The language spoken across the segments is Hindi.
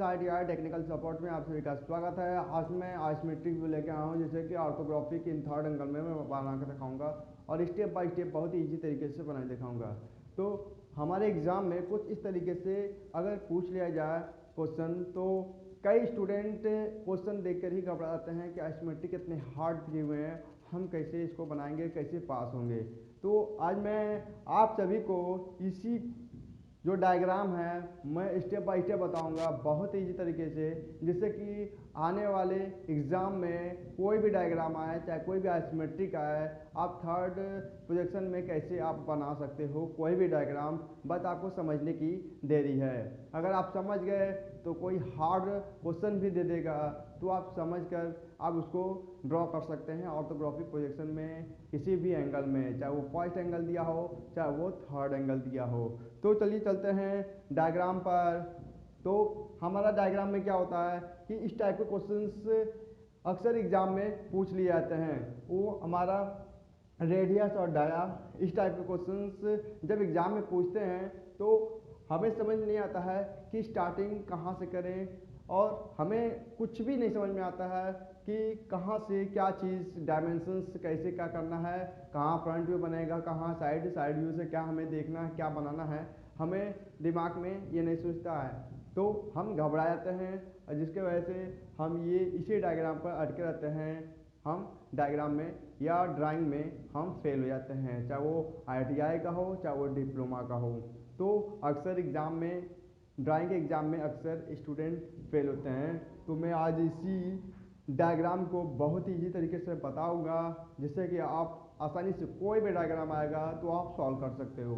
फ्रेंड्स, ITI टेक्निकल सपोर्ट में आप सभी का स्वागत है। आज मैं आइसोमेट्रिक व्यू लेके आया हूँ, जैसे कि ऑर्थोग्राफिक इन थर्ड एंगल में मैं बना कर दिखाऊंगा और स्टेप बाय स्टेप बहुत ही ईजी तरीके से बना दिखाऊंगा। तो हमारे एग्जाम में कुछ इस तरीके से अगर पूछ लिया जाए क्वेश्चन, तो कई स्टूडेंट क्वेश्चन देखकर ही घबरा जाते हैं कि आइसोमेट्रिक इतने हार्ड दिए हुए हैं, हम कैसे इसको बनाएंगे, कैसे पास होंगे। तो आज मैं आप सभी को इसी जो डायग्राम है मैं स्टेप बाय स्टेप बताऊंगा बहुत ईजी तरीके से, जिससे कि आने वाले एग्ज़ाम में कोई भी डायग्राम आए, चाहे कोई भी आइसोमेट्रिक आए, आप थर्ड प्रोजेक्शन में कैसे आप बना सकते हो कोई भी डायग्राम। बस आपको समझने की देरी है। अगर आप समझ गए तो कोई हार्ड क्वेश्चन भी दे देगा तो आप समझ कर आप उसको ड्रॉ कर सकते हैं ऑर्थोग्राफिक प्रोजेक्शन में किसी भी एंगल में, चाहे वो फर्स्ट एंगल दिया हो चाहे वो थर्ड एंगल दिया हो। तो चलिए चलते हैं डायग्राम पर। तो हमारा डायग्राम में क्या होता है कि इस टाइप के क्वेश्चंस अक्सर एग्जाम में पूछ लिए जाते हैं। वो हमारा रेडियस और डाया, इस टाइप के क्वेश्चंस जब एग्जाम में पूछते हैं तो हमें समझ नहीं आता है कि स्टार्टिंग कहाँ से करें, और हमें कुछ भी नहीं समझ में आता है कि कहाँ से क्या चीज़, डायमेंशंस कैसे क्या करना है, कहाँ फ्रंट व्यू बनेगा, कहाँ साइड व्यू से क्या हमें देखना है, क्या बनाना है, हमें दिमाग में ये नहीं सोचता है। तो हम घबरा जाते हैं और जिसके वजह से हम ये इसी डायग्राम पर अटके रहते हैं। हम डायग्राम में या ड्राइंग में हम फेल हो जाते हैं, चाहे वो ITI का हो चाहे वो डिप्लोमा का हो। तो अक्सर एग्ज़ाम में, ड्राइंग के एग्ज़ाम में अक्सर स्टूडेंट फेल होते हैं। तो मैं आज इसी डायग्राम को बहुत ही ईजी तरीके से बताऊंगा, जिससे कि आप आसानी से कोई भी डायग्राम आएगा तो आप सॉल्व कर सकते हो।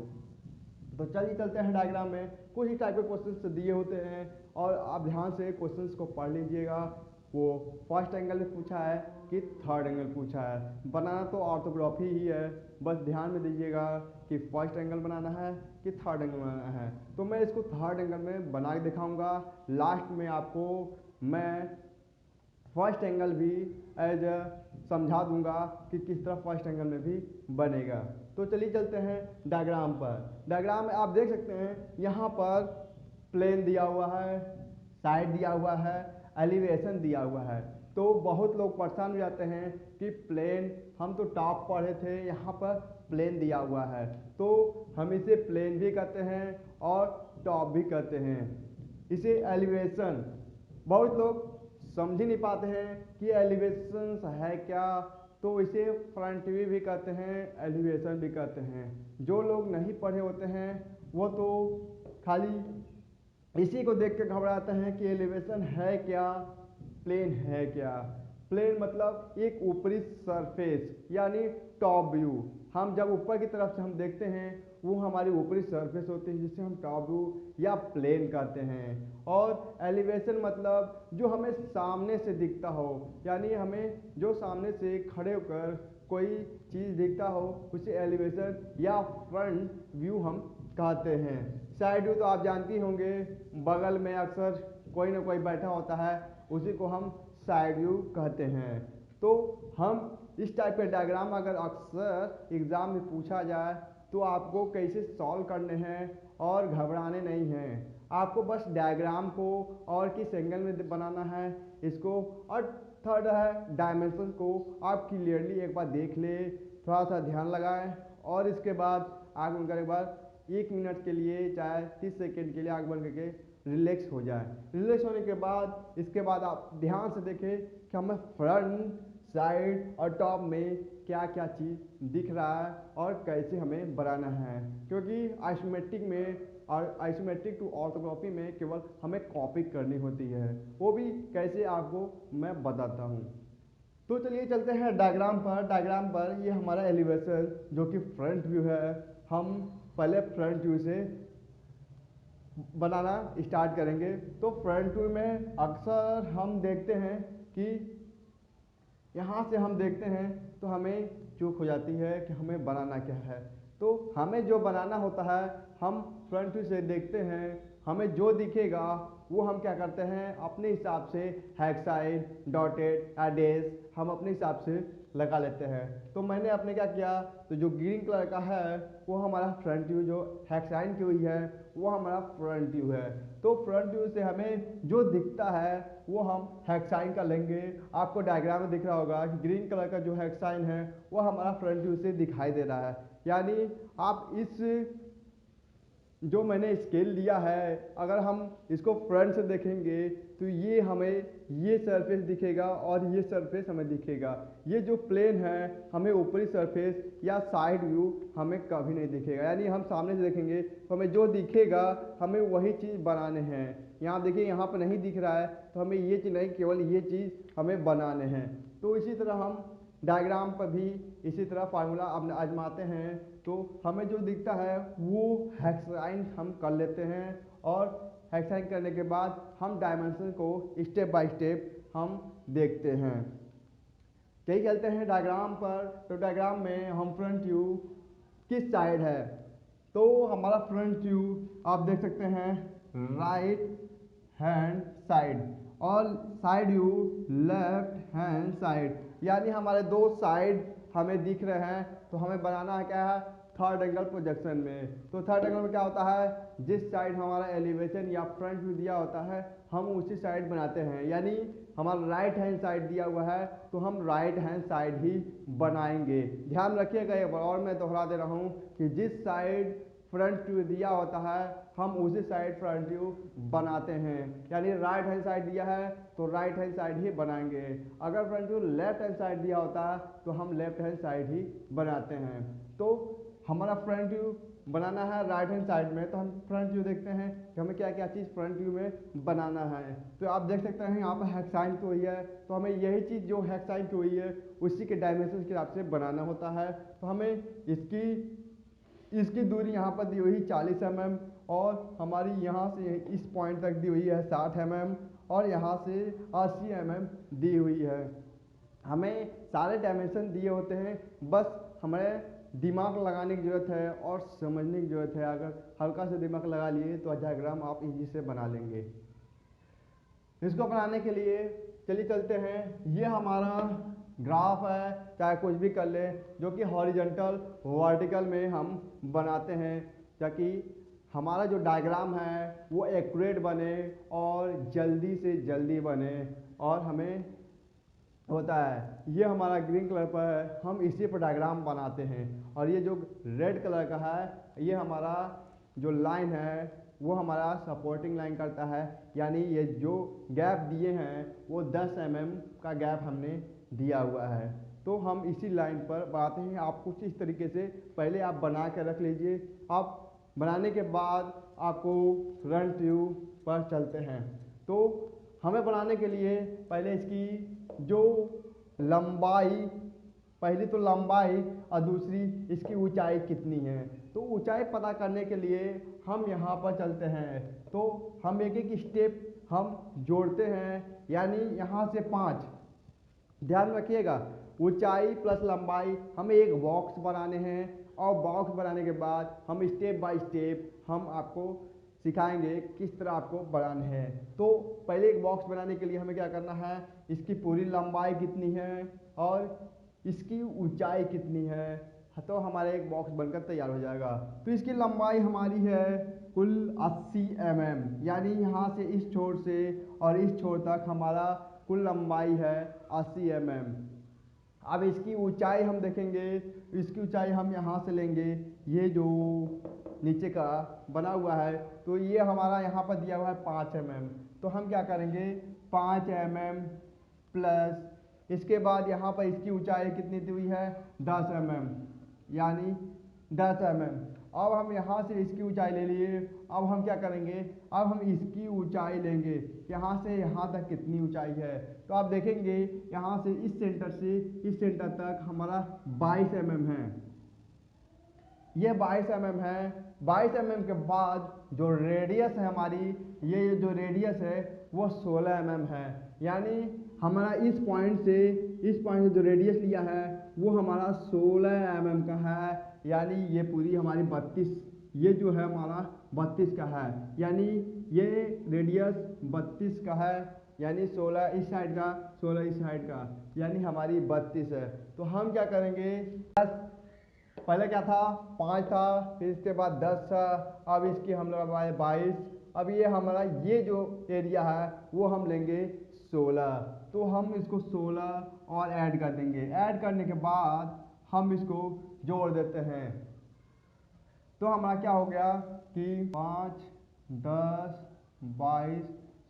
तो चलिए चलते हैं डायग्राम में। कुछ ही टाइप के क्वेश्चंस दिए होते हैं और आप ध्यान से क्वेश्चंस को पढ़ लीजिएगा। वो फर्स्ट एंगल में पूछा है कि थर्ड एंगल पूछा है, बनाना तो ऑर्थोग्राफी ही है। बस ध्यान में दीजिएगा कि फर्स्ट एंगल बनाना है कि थर्ड एंगल बनाना है। तो मैं इसको थर्ड एंगल में बना के दिखाऊंगा। लास्ट में आपको मैं फर्स्ट एंगल भी एज समझा दूंगा कि किस तरह फर्स्ट एंगल में भी बनेगा। तो चलिए चलते हैं डायग्राम पर। डायग्राम में आप देख सकते हैं यहाँ पर प्लेन दिया हुआ है, साइड दिया हुआ है, एलिवेशन दिया हुआ है। तो बहुत लोग परेशान हो जाते हैं कि प्लेन, हम तो टॉप पढ़े थे, यहाँ पर प्लेन दिया हुआ है। तो हम इसे प्लेन भी कहते हैं और टॉप भी कहते हैं। इसे एलिवेशन, बहुत लोग समझ ही नहीं पाते हैं कि एलिवेशन है क्या। तो इसे फ्रंट व्यू भी कहते हैं, एलिवेशन भी कहते हैं। जो लोग नहीं पढ़े होते हैं वो तो खाली इसी को देख के घबराते हैं कि एलिवेशन है क्या, प्लेन है क्या। प्लेन मतलब एक ऊपरी सरफेस, यानी टॉप व्यू। हम जब ऊपर की तरफ से हम देखते हैं वो हमारी ऊपरी सरफेस होती है, जिसे हम टॉप व्यू या प्लेन कहते हैं। और एलिवेशन मतलब जो हमें सामने से दिखता हो, यानी हमें जो सामने से खड़े होकर कोई चीज़ दिखता हो, उसे एलिवेशन या फ्रंट व्यू हम कहते हैं। साइड व्यू तो आप जानती होंगे, बगल में अक्सर कोई ना कोई बैठा होता है, उसी को हम साइड व्यू कहते हैं। तो हम इस टाइप के डायग्राम अगर अक्सर एग्ज़ाम में पूछा जाए तो आपको कैसे सॉल्व करने हैं और घबराने नहीं हैं। आपको बस डायग्राम को और किस एंगल में बनाना है इसको, और थर्ड है डायमेंशन को आप क्लियरली एक बार देख ले, थोड़ा सा ध्यान लगाएं और इसके बाद आँख बंद करने के बाद 1 मिनट के लिए चाहे 30 सेकेंड के लिए आँख बंद करके रिलैक्स हो जाए। रिलैक्स होने के बाद इसके बाद आप ध्यान से देखें कि हमें फ्रंट, साइड और टॉप में क्या क्या चीज़ दिख रहा है और कैसे हमें बनाना है। क्योंकि आइसोमेट्रिक में और आइसोमेट्रिक टू ऑर्थोग्राफी में केवल हमें कॉपी करनी होती है, वो भी कैसे आपको मैं बताता हूँ। तो चलिए चलते हैं डायग्राम पर। डायग्राम पर ये हमारा एलिवेशन जो कि फ्रंट व्यू है, हम पहले फ्रंट व्यू से बनाना स्टार्ट करेंगे। तो फ्रंट व्यू में अक्सर हम देखते हैं कि यहाँ से हम देखते हैं तो हमें चूक हो जाती है कि हमें बनाना क्या है। तो हमें जो बनाना होता है हम फ्रंट व्यू से देखते हैं हमें जो दिखेगा वो हम क्या करते हैं अपने हिसाब से हेक्साइन, डॉटेड या डैश हम अपने हिसाब से लगा लेते हैं। तो मैंने अपने क्या किया, तो जो ग्रीन कलर का है वो हमारा फ्रंट व्यू, जो हेक्साइन की हुई है वो हमारा फ्रंट व्यू है। तो फ्रंट व्यू से हमें जो दिखता है वो हम हेक्साइन का लेंगे। आपको डायग्राम में दिख रहा होगा कि ग्रीन कलर का जो हेक्साइन है वो हमारा फ्रंट व्यू से दिखाई दे रहा है। यानी आप इस जो मैंने स्केल दिया है अगर हम इसको फ्रंट से देखेंगे तो ये हमें ये सरफेस दिखेगा और ये सरफेस हमें दिखेगा। ये जो प्लेन है हमें ऊपरी सरफेस या साइड व्यू हमें कभी नहीं दिखेगा। यानी हम सामने से देखेंगे तो हमें जो दिखेगा हमें वही चीज़ बनाने हैं। यहाँ देखिए यहाँ पर नहीं दिख रहा है तो हमें ये चीज़ नहीं, केवल ये चीज़ हमें बनाने हैं। तो इसी तरह हम डायग्राम पर भी इसी तरह फार्मूला आजमाते हैं। तो हमें जो दिखता है वो हेक्साइन हम कर लेते हैं और हेक्साइन करने के बाद हम डायमेंशन को स्टेप बाय स्टेप हम देखते हैं। कई चलते हैं डायग्राम पर। तो डायग्राम में हम फ्रंट व्यू किस साइड है, तो हमारा फ्रंट व्यू आप देख सकते हैं राइट हैंड साइड और side view left hand side. यानी हमारे दो साइड हमें दिख रहे हैं। तो हमें बनाना है क्या है, थर्ड एंगल प्रोजेक्शन में। तो थर्ड एंगल में क्या होता है, जिस साइड हमारा एलिवेशन या फ्रंट व्यू दिया होता है हम उसी साइड बनाते हैं। यानी हमारा राइट हैंड साइड दिया हुआ है तो हम राइट हैंड साइड ही बनाएंगे। ध्यान रखिएगा एक बार और मैं दोहरा दे रहा हूँ कि जिस साइड फ्रंट व्यू दिया होता है हम उसी साइड फ्रंट व्यू बनाते हैं। यानी राइट हैंड साइड दिया है तो राइट हैंड साइड ही बनाएंगे। अगर front view left hand side दिया होता है तो हम लेफ्ट हैंड साइड ही बनाते हैं। तो हमारा फ्रंट व्यू बनाना है राइट हैंड साइड में, तो हम फ्रंट व्यू देखते हैं कि हमें क्या क्या चीज़ फ्रंट व्यू में बनाना है। तो आप देख सकते हैं यहाँ पर हेक्साइन की हुई है तो हमें यही चीज़ जो हेक्साइन की हुई है उसी के डायमेंशन के हिसाब से बनाना होता है। तो हमें इसकी दूरी यहाँ पर दी हुई 40 mm और हमारी यहाँ से इस पॉइंट तक दी हुई है 60 mm और यहाँ से 80 mm दी हुई है। हमें सारे डायमेंशन दिए होते हैं, बस हमें दिमाग लगाने की ज़रूरत है और समझने की ज़रूरत है। अगर हल्का से दिमाग लगा लिए तो डायग्राम आप इजी से बना लेंगे। इसको बनाने के लिए चलिए चलते हैं। ये हमारा ग्राफ है, चाहे कुछ भी कर ले, जो कि हॉरिजॉन्टल वर्टिकल में हम बनाते हैं ताकि हमारा जो डायग्राम है वो एक्यूरेट बने और जल्दी से जल्दी बने। और हमें होता है ये हमारा ग्रीन कलर पर है, हम इसी पर डायग्राम बनाते हैं। और ये जो रेड कलर का है ये हमारा जो लाइन है वो हमारा सपोर्टिंग लाइन करता है। यानी ये जो गैप दिए हैं वो 10 mm का गैप हमने दिया हुआ है। तो हम इसी लाइन पर बनाते हैं। आप कुछ इस तरीके से पहले आप बना कर रख लीजिए। आप बनाने के बाद आपको फ्रंट व्यू पर चलते हैं। तो हमें बनाने के लिए पहले इसकी जो लंबाई, पहली तो लंबाई और दूसरी इसकी ऊंचाई कितनी है। तो ऊंचाई पता करने के लिए हम यहाँ पर चलते हैं। तो हम एक एक स्टेप हम जोड़ते हैं। यानी यहाँ से 5, ध्यान रखिएगा, ऊंचाई प्लस लंबाई हमें एक बॉक्स बनाने हैं। और बॉक्स बनाने के बाद हम स्टेप बाय स्टेप हम आपको सिखाएंगे किस तरह आपको बनाना है। तो पहले एक बॉक्स बनाने के लिए हमें क्या करना है, इसकी पूरी लंबाई कितनी है और इसकी ऊंचाई कितनी है, तो हमारा एक बॉक्स बनकर तैयार हो जाएगा। तो इसकी लंबाई हमारी है कुल 80 mm। यानी यहाँ से इस छोर से और इस छोर तक हमारा कुल लंबाई है 80 mm। अब इसकी ऊंचाई हम देखेंगे, इसकी ऊंचाई हम यहाँ से लेंगे, ये जो नीचे का बना हुआ है तो ये हमारा यहाँ पर दिया हुआ है 5 mm। तो हम क्या करेंगे 5 mm प्लस इसके बाद यहाँ पर इसकी ऊंचाई कितनी दी हुई है 10 mm, यानी 10 mm। अब हम यहाँ से इसकी ऊंचाई ले लिए। अब हम क्या करेंगे, अब हम इसकी ऊंचाई लेंगे, यहाँ से यहाँ तक कितनी ऊंचाई है। तो आप देखेंगे यहाँ से इस सेंटर तक हमारा 22 mm है। ये 22 mm है। 22 mm के बाद जो रेडियस है हमारी, ये जो रेडियस है वो 16 mm है। यानी हमारा इस पॉइंट से जो रेडियस लिया है वो हमारा 16 mm का है। यानी ये पूरी हमारी 32 ये जो है हमारा 32 का है, यानी ये रेडियस 32 का है, यानी 16 इस साइड का 16 इस साइड का, यानी हमारी 32 है। तो हम क्या करेंगे, 10 पहले क्या था 5 था, फिर इसके बाद 10 था, अब इसकी हम लोग आए 22। अब ये हमारा ये जो एरिया है वो हम लेंगे 16, तो हम इसको 16 और ऐड कर देंगे। ऐड करने के बाद हम इसको जोड़ देते हैं, तो हमारा क्या हो गया कि 5 10 22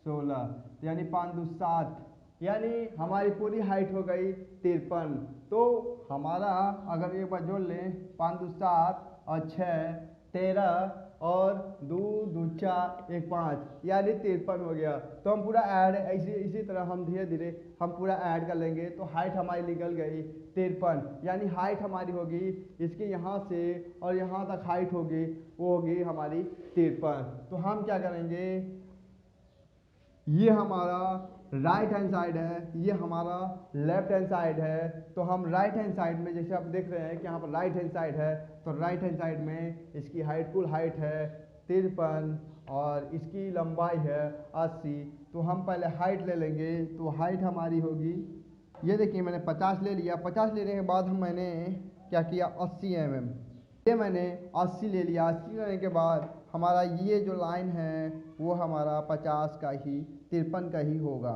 16, यानी 5 2 7, यानी हमारी पूरी हाइट हो गई 53। तो हमारा अगर एक बार जोड़ लें 5 2 7 और 6 13 और 2 2 4 1 5, यानी 53 हो गया। तो हम पूरा ऐड इसी तरह हम धीरे धीरे हम पूरा ऐड कर लेंगे, तो हाइट हमारी निकल गई 53, यानी हाइट हमारी होगी इसके यहाँ से और यहाँ तक हाइट होगी, वो होगी हमारी 53। तो हम क्या करेंगे, ये हमारा राइट हैंड साइड है, ये हमारा लेफ्ट हैंड साइड है। तो हम राइट हैंड साइड में जैसे आप देख रहे हैं कि यहाँ पर राइट हैंड साइड है, तो राइट हैंड साइड में इसकी हाइट कुल हाइट है 53 और इसकी लंबाई है 80। तो हम पहले हाइट ले लेंगे, तो हाइट हमारी होगी, ये देखिए मैंने 50 ले लिया। 50 लेने के बाद मैंने क्या किया 80 mm, ये मैंने 80 ले लिया। 80 लेने के बाद हमारा ये जो लाइन है वो हमारा 50 का ही 53 का ही होगा,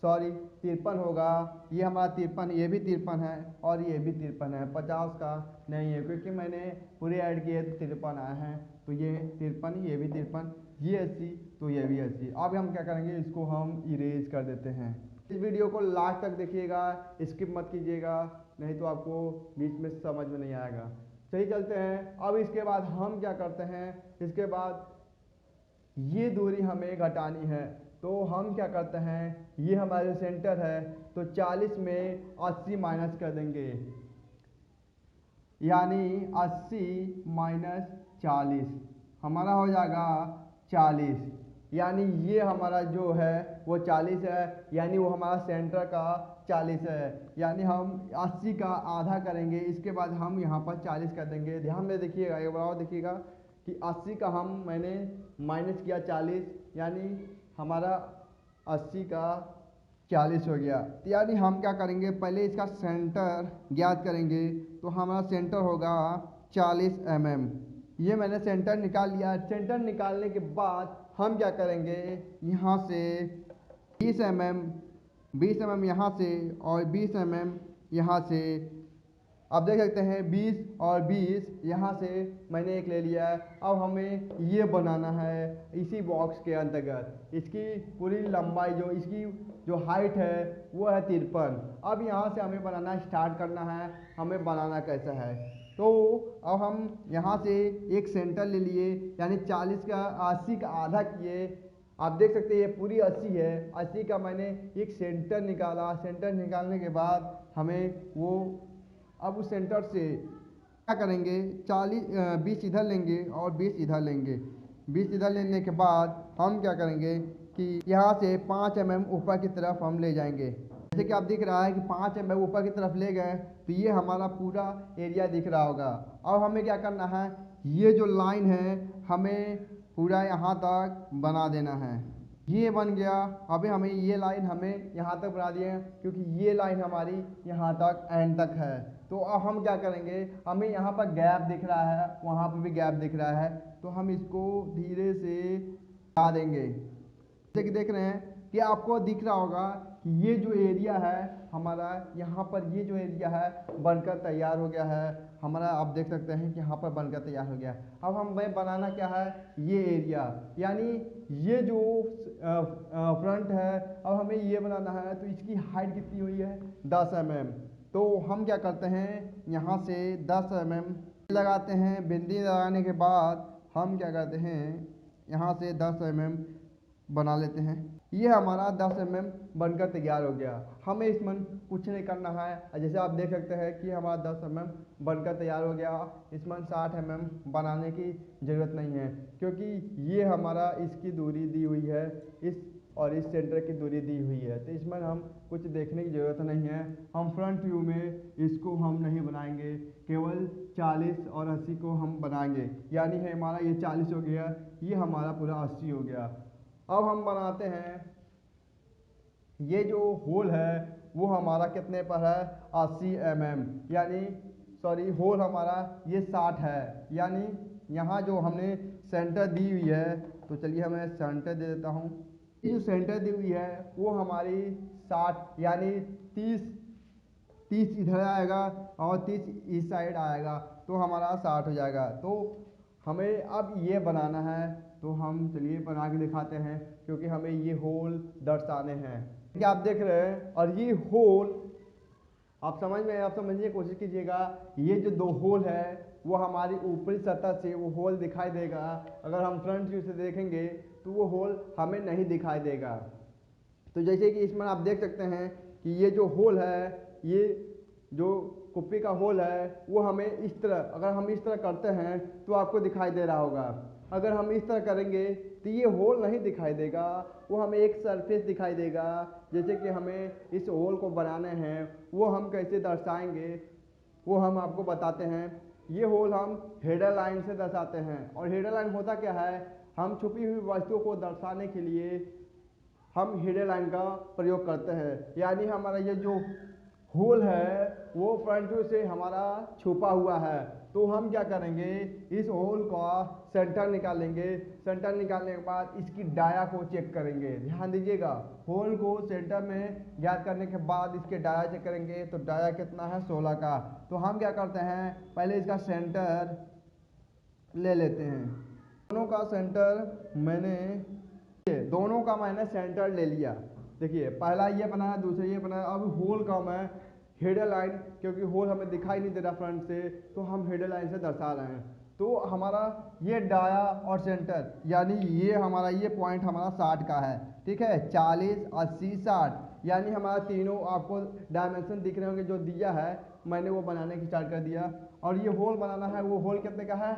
सॉरी 53 होगा। ये हमारा 53, ये भी 53 है और ये भी 53 है, 50 का नहीं है क्योंकि मैंने पूरे ऐड किए तो 53 आए हैं। तो ये 53, ये भी 53, ये 80, तो ये भी 80। अब हम क्या करेंगे, इसको हम इरेज कर देते हैं। इस वीडियो को लास्ट तक देखिएगा, स्किप मत कीजिएगा, नहीं तो आपको बीच में समझ में नहीं आएगा। सही चलते हैं। अब इसके बाद हम क्या करते हैं, इसके बाद ये दूरी हमें घटानी है, तो हम क्या करते हैं, ये हमारे सेंटर है, तो 40 में 80 माइनस कर देंगे, यानी 80 माइनस 40 हमारा हो जाएगा 40, यानी ये हमारा जो है वो 40 है, यानी वो हमारा सेंटर का 40 है, यानी हम 80 का आधा करेंगे, इसके बाद हम यहाँ पर 40 कर देंगे। ध्यान में देखिएगा, एक बार और देखिएगा कि 80 का मैंने माइनस किया 40, यानी हमारा 80 का 40 हो गया। यानी हम क्या करेंगे, पहले इसका सेंटर ज्ञात करेंगे, तो हमारा सेंटर होगा 40 mm। ये मैंने सेंटर निकाल लिया। सेंटर निकालने के बाद हम क्या करेंगे, यहाँ से 20 mm यहाँ से और 20 mm यहाँ से, आप देख सकते हैं 20 और 20 यहाँ से मैंने एक ले लिया है। अब हमें ये बनाना है इसी बॉक्स के अंतर्गत। इसकी पूरी लंबाई जो इसकी जो हाइट है वो है 53। अब यहाँ से हमें बनाना स्टार्ट करना है, हमें बनाना कैसा है। तो अब हम यहाँ से एक सेंटर ले लिए, यानी 40 का 80 का आधा किए। आप देख सकते हैं ये पूरी 80 है, 80 का मैंने एक सेंटर निकाला। सेंटर निकालने के बाद हमें वो, अब उस सेंटर से क्या करेंगे, 20 इधर लेंगे और 20 इधर लेंगे। 20 इधर लेने के बाद हम क्या करेंगे कि यहाँ से 5 mm ऊपर की तरफ हम ले जाएंगे। जैसे कि आप दिख रहा है कि 5 mm ऊपर की तरफ ले गए, तो ये हमारा पूरा एरिया दिख रहा होगा। अब हमें क्या करना है, ये जो लाइन है हमें पूरा यहाँ तक बना देना है। ये बन गया। अभी हमें ये लाइन हमें यहाँ तक बना दिए, क्योंकि ये लाइन हमारी यहाँ तक एंड तक है। तो अब हम क्या करेंगे, हमें यहाँ पर गैप दिख रहा है, वहाँ पर भी गैप दिख रहा है, तो हम इसको धीरे से हटा देंगे। जैसे कि देख रहे हैं कि आपको दिख रहा होगा कि ये जो एरिया है हमारा, यहाँ पर ये जो एरिया है बनकर तैयार हो गया है हमारा। आप देख सकते हैं कि यहाँ पर बनकर तैयार हो गया। अब हमें बनाना क्या है, ये एरिया, यानी ये जो फ्रंट है, अब हमें ये बनाना है। तो इसकी हाइट कितनी हुई है 10 mm। तो हम क्या करते हैं, यहाँ से 10 mm लगाते हैं। बिंदी लगाने के बाद हम क्या करते हैं, यहाँ से 10 mm बना लेते हैं। ये हमारा 10 mm बनकर तैयार हो गया। हमें इसमें कुछ नहीं करना है। जैसे आप देख सकते हैं कि हमारा 10 mm बनकर तैयार हो गया। इसमें 60 mm बनाने की ज़रूरत नहीं है, क्योंकि ये हमारा इसकी दूरी दी हुई है। इस और इस सेंटर की दूरी दी हुई है। तो इसमें हम कुछ देखने की ज़रूरत नहीं है। हम फ्रंट व्यू में इसको हम नहीं बनाएंगे, केवल 40 और 80 को हम बनाएंगे। यानी है हमारा ये 40 हो गया, ये हमारा पूरा 80 हो गया। अब हम बनाते हैं, ये जो होल है वो हमारा कितने पर है, 80 mm, यानी सॉरी होल हमारा ये 60 है। यानी यहाँ जो हमने सेंटर दी हुई है, तो चलिए मैं सेंटर दे देता हूँ। ये जो सेंटर दी हुई है वो हमारी 60 यानी 30 इधर आएगा और 30 इस साइड आएगा, तो हमारा 60 हो जाएगा। तो हमें अब ये बनाना है, तो हम चलिए बना के दिखाते हैं, क्योंकि हमें ये होल दर्शाने हैं। क्या आप देख रहे हैं, और ये होल आप समझने की कोशिश कीजिएगा। ये जो दो होल है वो हमारी ऊपरी सतह से वो होल दिखाई देगा। अगर हम फ्रंट व्यू से देखेंगे तो वो होल हमें नहीं दिखाई देगा। तो जैसे कि इसमें आप देख सकते हैं कि ये जो होल है, ये जो कुप्पी का होल है वो हमें इस तरह, अगर हम इस तरह करते हैं तो आपको दिखाई दे रहा होगा। अगर हम इस तरह करेंगे तो ये होल नहीं दिखाई देगा, वो हमें एक सरफेस दिखाई देगा। जैसे कि हमें इस होल को बनाने हैं, वो हम कैसे दर्शाएंगे वो हम आपको बताते हैं। ये होल हम हेडर लाइन से दर्शाते हैं। और हेडर लाइन होता क्या है, हम छुपी हुई वस्तुओं को दर्शाने के लिए हम हेडर लाइन का प्रयोग करते हैं। यानी हमारा ये जो होल है वो फ्रंट व्यू से हमारा छुपा हुआ है, तो हम क्या करेंगे, इस होल का सेंटर निकालेंगे। सेंटर निकालने के बाद इसकी डाया को चेक करेंगे। ध्यान दीजिएगा, होल को सेंटर में ज्ञात करने के बाद इसके डाया चेक करेंगे। तो डाया कितना है, 16 का। तो हम क्या करते हैं, पहले इसका सेंटर ले लेते हैं। दोनों का मैंने सेंटर ले लिया। देखिए पहला ये बनाया, दूसरा ये बनाया। अब होल का मैं हेडर लाइन, क्योंकि होल हमें दिखाई नहीं दे रहा फ्रंट से, तो हम हेडर लाइन से दर्शा रहे हैं। तो हमारा ये डाया और सेंटर, यानी ये हमारा ये पॉइंट हमारा 60 का है। ठीक है, 40, 80, 60, यानी हमारा तीनों आपको डायमेंशन दिख रहे होंगे जो दिया है, मैंने वो बनाने की स्टार्ट कर दिया। और ये होल बनाना है, वो होल कितने का है,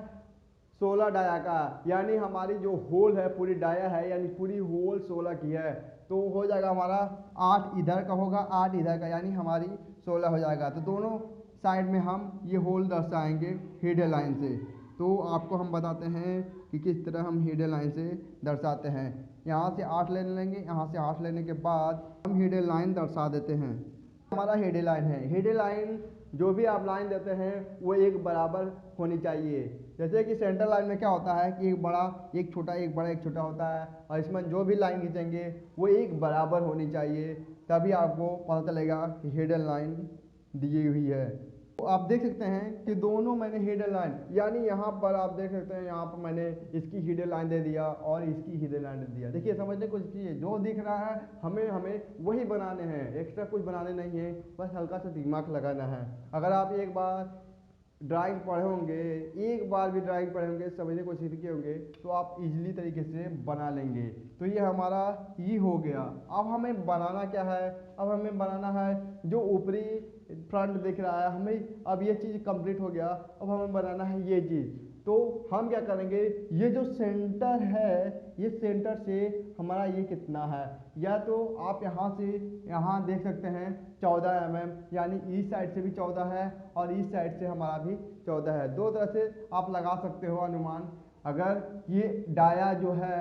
16 डाया का। यानी हमारी जो होल है पूरी डाया है, यानी पूरी होल 16 की है। तो हो जाएगा हमारा 8 इधर का होगा, 8 इधर का, यानी हमारी 16 हो जाएगा। तो दोनों साइड में हम ये होल दर्शाएंगे हेडर लाइन से। तो आपको हम बताते हैं कि किस तरह हम हेडर लाइन से दर्शाते हैं। यहाँ से 8 ले लेंगे, यहाँ से 8 लेने के बाद हम हेडर लाइन दर्शा देते हैं। हमारा हेडर लाइन है। हेडर लाइन जो भी आप लाइन देते हैं वो एक बराबर होनी चाहिए। जैसे कि सेंटर लाइन में क्या होता है कि एक बड़ा एक छोटा, एक बड़ा एक छोटा होता है, और इसमें जो भी लाइन खींचेंगे वो एक बराबर होनी चाहिए, तभी आपको पता चलेगा कि हेडर लाइन दी हुई है। तो आप देख सकते हैं कि दोनों मैंने हेडर लाइन, यानी यहाँ पर आप देख सकते हैं, यहाँ पर मैंने इसकी हेडर लाइन दे दिया और इसकी हेडर लाइन दे दिया। देखिए समझने कुछ कीजिए, जो दिख रहा है हमें वही बनाने हैं, एक्स्ट्रा कुछ बनाने नहीं है, बस हल्का सा दिमाग लगाना है। अगर आप एक बार ड्राइंग पढ़े होंगे, एक बार भी ड्राइंग पढ़े होंगे, समझने को सीखे होंगे, तो आप इजीली तरीके से बना लेंगे। तो ये हमारा ये हो गया। अब हमें बनाना क्या है, अब हमें बनाना है जो ऊपरी फ्रंट दिख रहा है, हमें अब ये चीज़ कंप्लीट हो गया। अब हमें बनाना है ये चीज़। तो हम क्या करेंगे, ये जो सेंटर है, ये सेंटर से हमारा ये कितना है, या तो आप यहाँ से यहाँ देख सकते हैं 14 mm, यानी इस साइड से भी 14 है और इस साइड से हमारा भी 14 है। दो तरह से आप लगा सकते हो अनुमान। अगर ये डाया जो है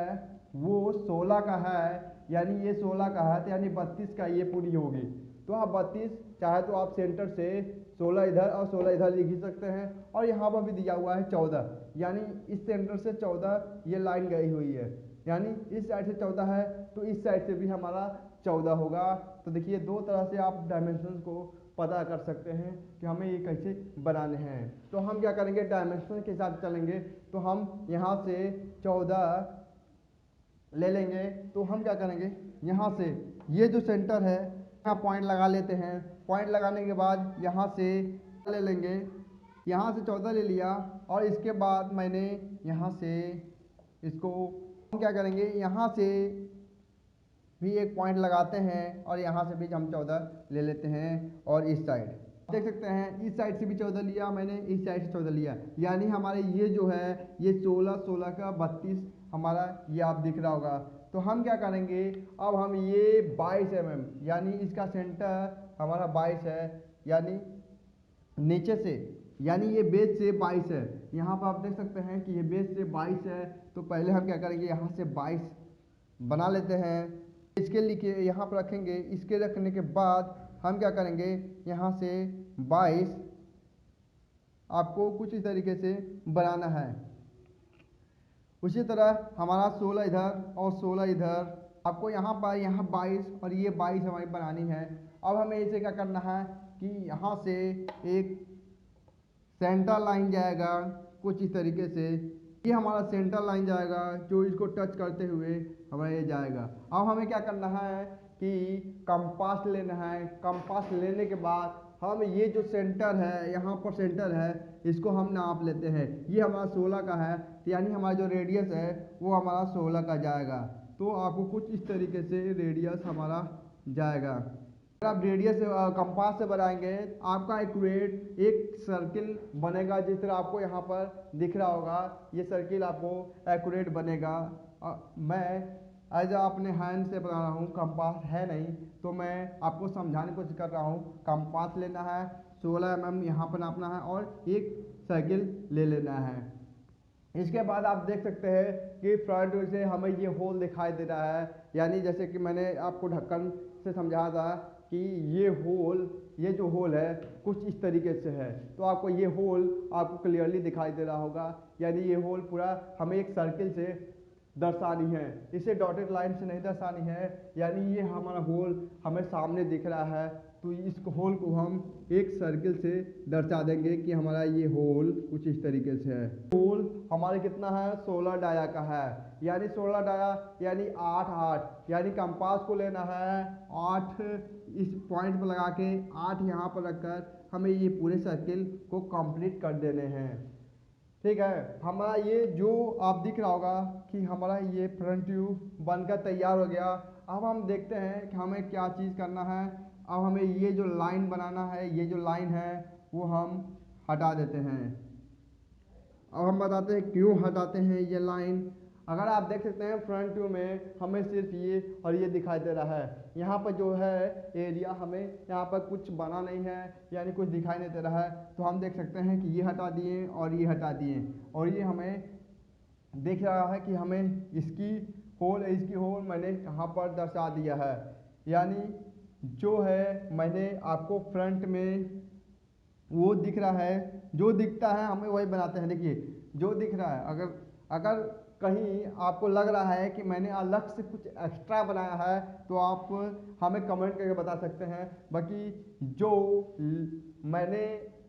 वो 16 का है, यानी ये 16 का है, तो यानी 32 का ये पूरी होगी। तो आप 32, चाहे तो आप सेंटर से 16 इधर और 16 इधर लिख ही सकते हैं। और यहाँ पर भी दिया हुआ है 14, यानी इस सेंटर से 14 ये लाइन गई हुई है, यानी इस साइड से 14 है तो इस साइड से भी हमारा 14 होगा। तो देखिए दो तरह से आप डायमेंशन को पता कर सकते हैं कि हमें ये कैसे बनाने हैं। तो हम क्या करेंगे, डायमेंशन के हिसाब से चलेंगे। तो हम यहाँ से 14 ले लेंगे। तो हम क्या करेंगे, यहाँ से ये जो सेंटर है यहाँ पॉइंट लगा लेते हैं। पॉइंट लगाने के बाद यहाँ से ले लेंगे, यहाँ से 14 ले लिया, और इसके बाद मैंने यहाँ से इसको हम क्या करेंगे, यहाँ से भी एक पॉइंट लगाते हैं और यहाँ से भी हम 14 ले लेते हैं। और इस साइड देख सकते हैं, इस साइड से भी 14 लिया मैंने, इस साइड से 14 लिया, यानी हमारे ये जो है ये 16 16 का 32 हमारा ये आप दिख रहा होगा। तो हम क्या करेंगे, अब हम ये 22 mm यानी इसका सेंटर हमारा 22 है, यानी नीचे से, यानी ये बेस से 22 है। यहाँ पर आप देख सकते हैं कि ये बेस से 22 है। तो पहले हम क्या करेंगे, यहाँ से 22 बना लेते हैं। इसके लिए यहाँ पर रखेंगे। इसके रखने के बाद हम क्या करेंगे, यहाँ से 22 आपको कुछ इस तरीके से बनाना है। उसी तरह हमारा 16 इधर और 16 इधर, आपको यहाँ पर यहाँ 22 और ये 22 हमारी बनानी है। अब हमें इसे क्या करना है कि यहाँ से एक सेंटर लाइन जाएगा कुछ इस तरीके से, ये हमारा सेंटर लाइन जाएगा जो इसको टच करते हुए हमारा ये जाएगा। अब हमें क्या करना है कि कंपास लेना है। कंपास लेने के बाद हम ये जो सेंटर है, यहाँ पर सेंटर है, इसको हम नाप लेते हैं। ये हमारा 16 का है, यानी हमारा जो रेडियस है वो हमारा 16 का जाएगा। तो आपको कुछ इस तरीके से रेडियस हमारा जाएगा। अगर आप रेडियस कंपास से बनाएंगे, आपका एक्यूरेट एक सर्किल बनेगा, जिस तरह आपको यहाँ पर दिख रहा होगा। ये सर्किल आपको एक्यूरेट बनेगा। मैं एज अपने हैंड से बना रहा हूँ, कंपास है नहीं, तो मैं आपको समझाने की कोशिश कर रहा हूँ। कंपास लेना है, 16 mm यहाँ पर नापना है और एक सर्किल ले लेना है। इसके बाद आप देख सकते हैं कि फ्रंट से हमें ये होल दिखाई दे रहा है, यानी जैसे कि मैंने आपको ढक्कन से समझाया था कि ये जो होल है कुछ इस तरीके से है। तो आपको ये होल आपको क्लियरली दिखाई दे रहा होगा, यानी ये होल पूरा हमें एक सर्किल से दर्शानी है, इसे डॉटेड लाइन से नहीं दर्शानी है। यानी ये हमारा होल हमें सामने दिख रहा है, तो इस होल को हम एक सर्किल से दर्शा देंगे कि हमारा ये होल कुछ इस तरीके से है। होल हमारे कितना है, 16 डाया का है, यानी 16 डाया यानी 8 8, यानी कंपास को लेना है 8, इस पॉइंट पर लगा के 8 यहाँ पर रखकर हमें ये पूरे सर्किल को कंप्लीट कर देने हैं। ठीक है, हमारा ये जो आप दिख रहा होगा कि हमारा ये फ्रंट व्यू बनकर तैयार हो गया। अब हम देखते हैं कि हमें क्या चीज़ करना है। अब हमें ये जो लाइन बनाना है, ये जो लाइन है वो हम हटा देते हैं। अब हम बताते हैं क्यों हटाते हैं ये लाइन। अगर आप देख सकते हैं फ्रंट व्यू में हमें सिर्फ ये और ये दिखाई दे रहा है। यहाँ पर जो है एरिया हमें यहाँ पर कुछ बना नहीं है, यानी कुछ दिखाई नहीं दे रहा है। तो हम देख सकते हैं कि ये हटा दिए और ये हटा दिए, और ये हमें दिख रहा है कि हमें इसकी होल मैंने यहाँ पर दर्शा दिया है। यानी जो है मैंने आपको फ्रंट में वो दिख रहा है, जो दिखता है हमें वही बनाते हैं। देखिए जो दिख रहा है, अगर कहीं आपको लग रहा है कि मैंने अलग से कुछ एक्स्ट्रा बनाया है तो आप हमें कमेंट करके बता सकते हैं। बाकी जो मैंने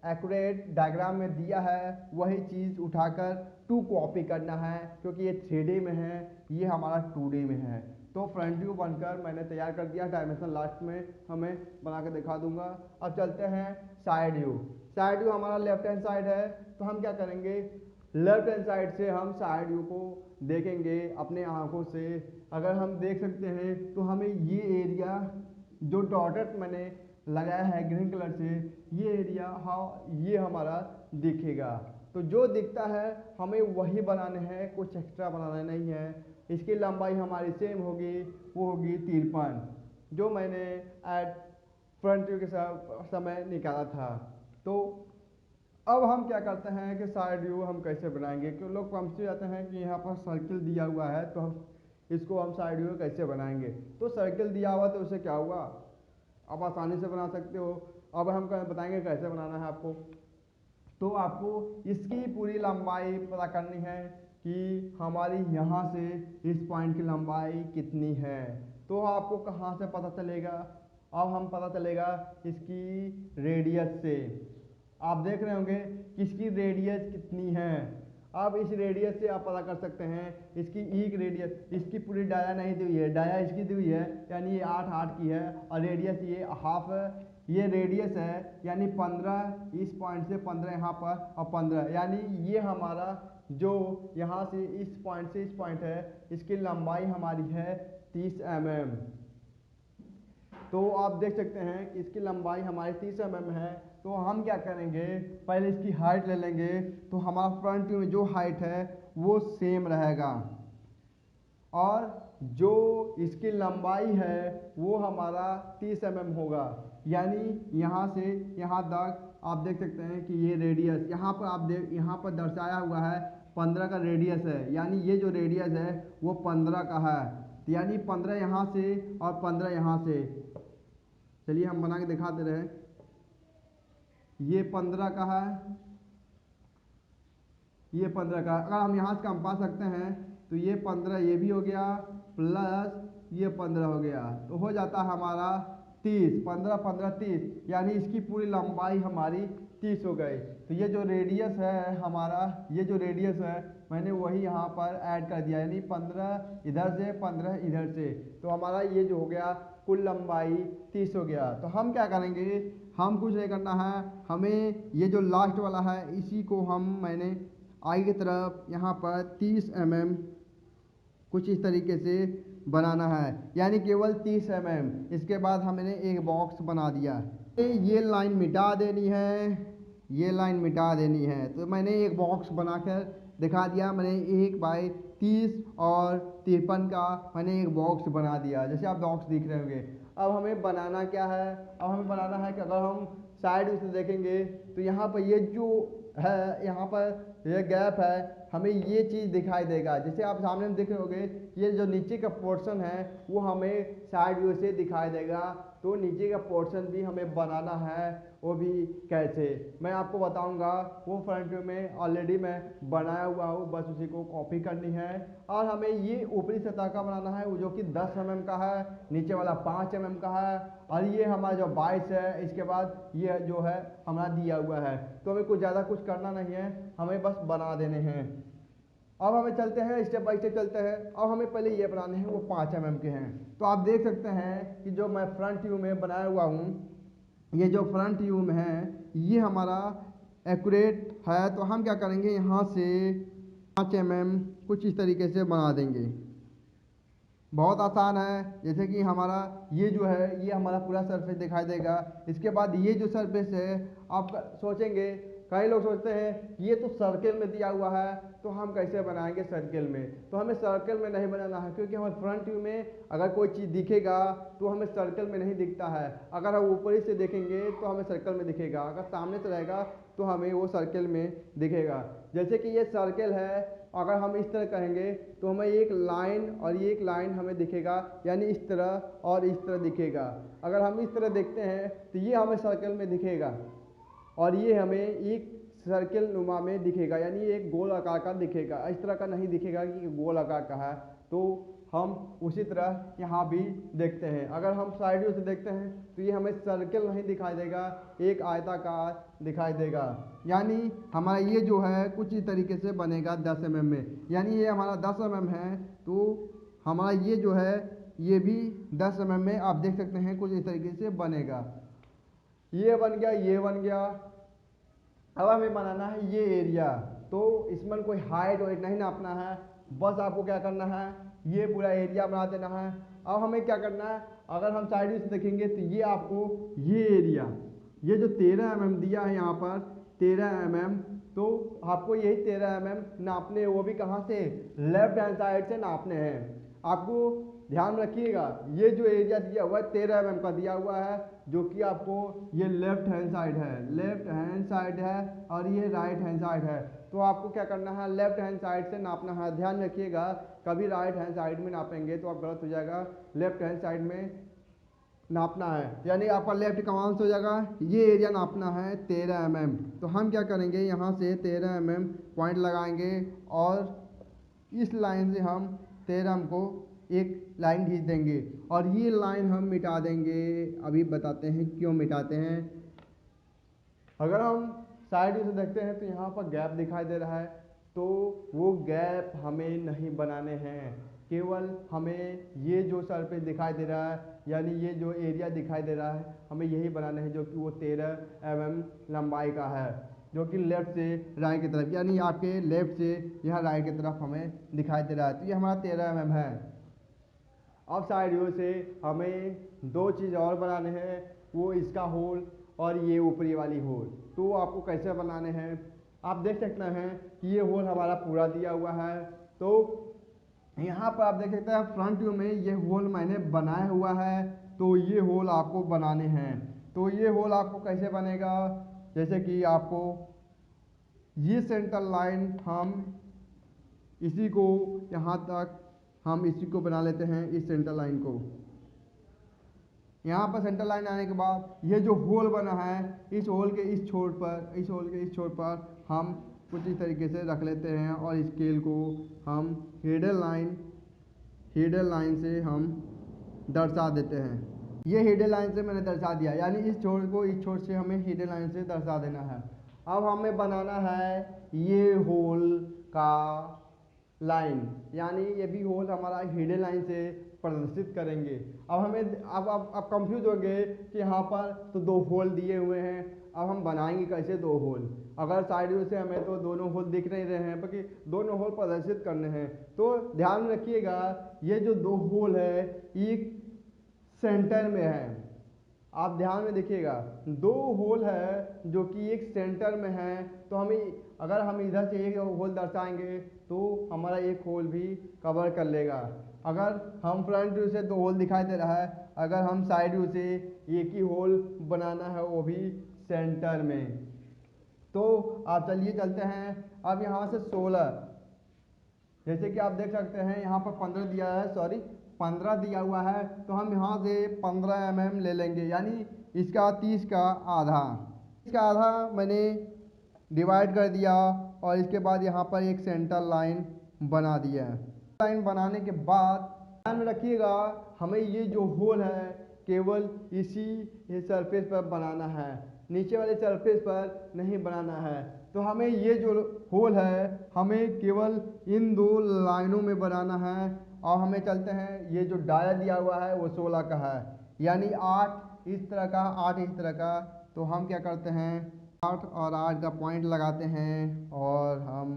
एक्यूरेट डायग्राम में दिया है वही चीज़ उठाकर 2 कॉपी करना है, क्योंकि ये 3D में है, ये हमारा 2D में है। तो फ्रंट व्यू बनकर मैंने तैयार कर दिया। डायमेंशन लास्ट में हमें बना के दिखा दूंगा। अब चलते हैं साइड व्यू। साइड व्यू हमारा लेफ्ट हैंड साइड है, तो हम क्या करेंगे, लेफ्ट हैंड साइड से हम साइड व्यू को देखेंगे अपने आंखों से। अगर हम देख सकते हैं तो हमें ये एरिया जो डॉटेड मैंने लगाया है ग्रीन कलर से, ये एरिया ये हमारा दिखेगा। तो जो दिखता है हमें वही बनाने हैं, कुछ एक्स्ट्रा बनाना नहीं है। इसकी लंबाई हमारी सेम होगी, वो होगी 53, जो मैंने एट फ्रंट व्यू के समय निकाला था। तो अब हम क्या करते हैं कि साइड व्यू हम कैसे बनाएंगे, क्यों लोग कंफ्यूज जाते हैं कि यहाँ पर सर्किल दिया हुआ है तो हम इसको हम साइड व्यू कैसे बनाएंगे। तो सर्किल दिया हुआ तो उससे क्या हुआ, आप आसानी से बना सकते हो। अब हम बताएंगे कैसे बनाना है आपको। तो आपको इसकी पूरी लंबाई पता करनी है कि हमारी यहाँ से इस पॉइंट की लंबाई कितनी है। तो आपको कहाँ से पता चलेगा, अब हम पता चलेगा इसकी रेडियस से। आप देख रहे होंगे कि इसकी रेडियस कितनी है। अब इस रेडियस से आप पता कर सकते हैं इसकी एक रेडियस, इसकी पूरी डाया नहीं दी हुई है, डाया इसकी दी हुई है, यानी ये 8 8 की है, और रेडियस ये हाफ ये रेडियस है, यानी 15 इस पॉइंट से 15 यहाँ पर और 15, यानी ये हमारा जो यहाँ से इस पॉइंट है इसकी लंबाई हमारी है 30 mm। तो आप देख सकते हैं कि इसकी लंबाई हमारी 30 mm है। तो हम क्या करेंगे, पहले इसकी हाइट ले लेंगे। तो हमारा फ्रंट व्यू में जो हाइट है वो सेम रहेगा, और जो इसकी लंबाई है वो हमारा 30 mm होगा। यानी यहाँ से यहाँ तक आप देख सकते हैं कि ये रेडियस यहाँ पर यहाँ पर दर्शाया हुआ है 15 का रेडियस है, यानी ये जो रेडियस है वो 15 का है। यानी 15 यहाँ से और 15 यहाँ से, चलिए हम बना के दिखाते रहे। ये 15 का है, ये 15 का। अगर हम यहाँ से कंपास रखते हैं तो ये 15 ये भी हो गया प्लस ये 15 हो गया, तो हो जाता है हमारा 30। 15 15 30, यानी इसकी पूरी लंबाई हमारी 30 हो गई। तो ये जो रेडियस है हमारा, ये जो रेडियस है मैंने वही यहाँ पर ऐड कर दिया, यानी 15 इधर से 15 इधर से, तो हमारा ये जो हो गया कुल लंबाई 30 हो गया। तो हम क्या करेंगे, हम कुछ नहीं करना है, हमें ये जो लास्ट वाला है इसी को मैंने आगे की तरफ यहाँ पर 30 mm कुछ इस तरीके से बनाना है, यानी केवल 30 mm। इसके बाद हमने एक बॉक्स बना दिया। ये लाइन मिटा देनी है, ये लाइन मिटा देनी है। तो मैंने एक बॉक्स बनाकर दिखा दिया, मैंने 1 बाई 30 और 53 का मैंने एक बॉक्स बना दिया, जैसे आप बॉक्स दिख रहे होंगे। अब हमें बनाना क्या है, अब हमें बनाना है कि अगर हम साइड से देखेंगे तो यहाँ पर ये जो है, यहाँ पर ये गैप है, हमें ये चीज़ दिखाई देगा। जैसे आप सामने में देख रहे होंगे, ये जो नीचे का पोर्शन है वो हमें साइड व्यू से दिखाई देगा। तो नीचे का पोर्शन भी हमें बनाना है, वो भी कैसे मैं आपको बताऊंगा। वो फ्रंट व्यू में ऑलरेडी मैं बनाया हुआ हूँ, बस उसी को कॉपी करनी है। और हमें ये ऊपरी सतह का बनाना है, वो जो कि 10 mm का है, नीचे वाला 5 mm का है, और ये हमारा जो 22 है, इसके बाद ये जो है हमारा दिया हुआ है। तो हमें कुछ ज़्यादा कुछ करना नहीं है, हमें बस बना देने हैं। अब हमें चलते हैं, स्टेप बाय स्टेप चलते हैं। अब हमें पहले ये बनाने हैं, वो 5 mm के हैं। तो आप देख सकते हैं कि जो मैं फ्रंट व्यू में बनाया हुआ हूँ, ये जो फ्रंट व्यू में है ये हमारा एक्यूरेट है। तो हम क्या करेंगे, यहाँ से 5 mm कुछ इस तरीके से बना देंगे। बहुत आसान है। जैसे कि हमारा ये जो है ये हमारा पूरा सरफेस दिखाई देगा। इसके बाद ये जो सरफेस है, आप सोचेंगे, कई लोग सोचते हैं ये तो सर्कल में दिया हुआ है, तो हम कैसे बनाएंगे सर्कल में। तो हमें सर्कल में नहीं बनाना है, क्योंकि हमें फ्रंट व्यू में अगर कोई चीज़ दिखेगा तो हमें सर्कल में नहीं दिखता है। अगर हम ऊपरी से देखेंगे तो हमें सर्कल में दिखेगा, अगर सामने से रहेगा तो हमें वो सर्कल में दिखेगा। जैसे कि ये सर्कल है, अगर हम इस तरह कहेंगे तो हमें एक लाइन और ये एक लाइन हमें दिखेगा, यानी इस तरह और इस तरह दिखेगा। अगर हम इस तरह देखते हैं तो ये हमें सर्कल में दिखेगा, और ये हमें एक सर्कल नुमा में दिखेगा, यानी एक गोल आकार का दिखेगा। इस तरह का नहीं दिखेगा कि गोल आकार का है। तो हम उसी तरह यहाँ भी देखते हैं। अगर हम साइड व्यू से देखते हैं तो ये हमें सर्कल नहीं दिखाई देगा, एक आयताकार दिखाई देगा। यानी हमारा ये जो है कुछ इस तरीके से बनेगा 10 mm में, यानी ये हमारा 10 mm है। तो हमारा ये जो है ये भी 10 mm में आप देख सकते हैं कुछ इस तरीके से बनेगा। ये बन गया, ये बन गया। अब हमें बनाना है ये एरिया। तो इसमें कोई हाइट वाइट नहीं नापना है, बस आपको क्या करना है, ये पूरा एरिया बना देना है। अब हमें क्या करना है, अगर हम साइड व्यू से देखेंगे तो ये आपको ये एरिया, ये जो 13 mm दिया है यहाँ पर 13 mm, तो आपको यही 13 mm नापने हैं। वो भी कहाँ से, लेफ्ट हैंड साइड से नापने हैं। आपको ध्यान रखिएगा, ये जो एरिया दिया हुआ है 13 mm का दिया हुआ है, जो कि आपको ये लेफ्ट हैंड साइड है, लेफ्ट हैंड साइड है, और ये राइट हैंड साइड है। तो आपको क्या करना है, लेफ्ट हैंड साइड से नापना है। ध्यान रखिएगा, कभी राइट हैंड साइड में नापेंगे तो आप गलत हो जाएगा, लेफ्ट हैंड साइड में नापना है, यानी आपका लेफ्ट का आंसर हो जाएगा। ये एरिया नापना है 13 mm। तो हम क्या करेंगे, यहाँ से 13 mm पॉइंट लगाएंगे, और इस लाइन से हम 13 mm को एक लाइन खींच देंगे, और ये लाइन हम मिटा देंगे। अभी बताते हैं क्यों मिटाते हैं। अगर हम साइड व्यू से देखते हैं तो यहाँ पर गैप दिखाई दे रहा है, तो वो गैप हमें नहीं बनाने हैं। केवल हमें ये जो सरफेस दिखाई दे रहा है, यानी ये जो एरिया दिखाई दे रहा है, हमें यही बनाना है, जो कि वो 13 mm लंबाई का है, जो कि लेफ्ट से राइट की तरफ, यानी आपके लेफ्ट से यहाँ राइट की तरफ हमें दिखाई दे रहा है। तो ये हमारा 13 mm है। अब साइड व्यू से हमें दो चीज़ और बनाने हैं, वो इसका होल और ये ऊपरी वाली होल। तो आपको कैसे बनाने हैं, आप देख सकते हैं कि ये होल हमारा पूरा दिया हुआ है। तो यहाँ पर आप देख सकते हैं फ्रंट व्यू में ये होल मैंने बनाया हुआ है, तो ये होल आपको बनाने हैं। तो ये होल आपको कैसे बनेगा, जैसे कि आपको ये सेंटर लाइन हम इसी को यहाँ तक हम इसी को बना लेते हैं, इस सेंटर लाइन को। यहाँ पर सेंटर लाइन आने के बाद ये जो होल बना है, इस होल के इस छोर पर, इस होल के इस छोर पर हम कुछ इस तरीके से रख लेते हैं और स्केल को हम हिडन लाइन से हम दर्शा देते हैं। ये हिडन लाइन से मैंने दर्शा दिया, यानी इस छोर को इस छोर से हमें हिडन लाइन से दर्शा देना है। अब हमें बनाना है ये होल का लाइन, यानी ये भी होल हमारा हिडन लाइन से प्रदर्शित करेंगे। अब हमें अब कंफ्यूज हो गए कि यहाँ पर तो दो होल दिए हुए हैं, अब हम बनाएंगे कैसे दो होल। अगर साइड व्यू से हमें तो दोनों होल दिख नहीं रहे हैं, बल्कि दोनों होल प्रदर्शित करने हैं। तो ध्यान में रखिएगा, ये जो दो होल है एक सेंटर में है। आप ध्यान में देखिएगा, दो होल है जो कि एक सेंटर में है। तो हमें अगर हम इधर से एक होल दर्शाएंगे तो हमारा एक होल भी कवर कर लेगा। अगर हम फ्रंट व्यू से दो होल दिखाई दे रहा है, अगर हम साइड व्यू से एक ही होल बनाना है, वो भी सेंटर में। तो आप चलिए चलते हैं। अब यहाँ से 16, जैसे कि आप देख सकते हैं यहाँ पर 15 दिया है, 15 दिया हुआ है। तो हम यहाँ से 15 mm ले लेंगे, यानी इसका 30 का आधा। इसका आधा मैंने डिवाइड कर दिया और इसके बाद यहाँ पर एक सेंटर लाइन बना दिया है। लाइन बनाने के बाद ध्यान में रखिएगा, हमें ये जो होल है केवल इसी सरफेस पर बनाना है, नीचे वाले सरफेस पर नहीं बनाना है। तो हमें ये जो होल है हमें केवल इन दो लाइनों में बनाना है। और हमें चलते हैं, ये जो डाया दिया हुआ है वो 16 का है, यानी 8 इस तरह का, 8 इस तरह का। तो हम क्या करते हैं, 8 और 8 का पॉइंट लगाते हैं और हम